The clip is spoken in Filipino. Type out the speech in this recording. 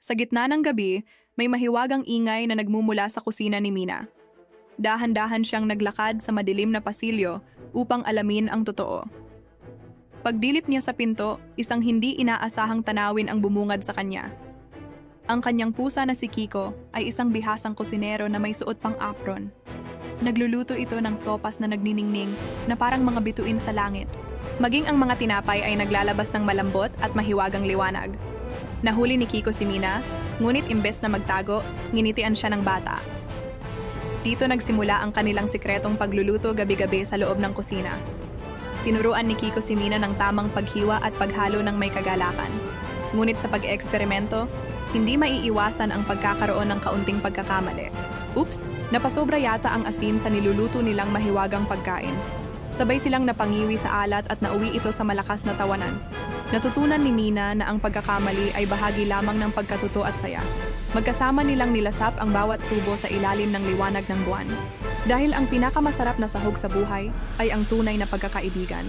Sa gitna ng gabi, may mahiwagang ingay na nagmumula sa kusina ni Mina. Dahan-dahan siyang naglakad sa madilim na pasilyo upang alamin ang totoo. Pagdilip niya sa pinto, isang hindi inaasahang tanawin ang bumungad sa kanya. Ang kanyang pusa na si Kiko ay isang bihasang kusinero na may suot pang apron. Nagluluto ito ng sopas na nagniningning na parang mga bituin sa langit. Maging ang mga tinapay ay naglalabas ng malambot at mahiwagang liwanag. Nahuli ni Kiko si Mina, ngunit imbes na magtago, nginitian siya ng bata. Dito nagsimula ang kanilang sikretong pagluluto gabi-gabi sa loob ng kusina. Tinuruan ni Kiko si Mina ng tamang paghiwa at paghalo ng may kagalakan. Ngunit sa pag-eksperimento, hindi maiiwasan ang pagkakaroon ng kaunting pagkakamali. Oops! Napasobra yata ang asin sa niluluto nilang mahiwagang pagkain. Sabay silang napangiwi sa alat at nauwi ito sa malakas na tawanan. Natutunan ni Mina na ang pagkakamali ay bahagi lamang ng pagkatuto at saya. Magkasama nilang nilasap ang bawat subo sa ilalim ng liwanag ng buwan. Dahil ang pinakamasarap na sahog sa buhay ay ang tunay na pagkakaibigan.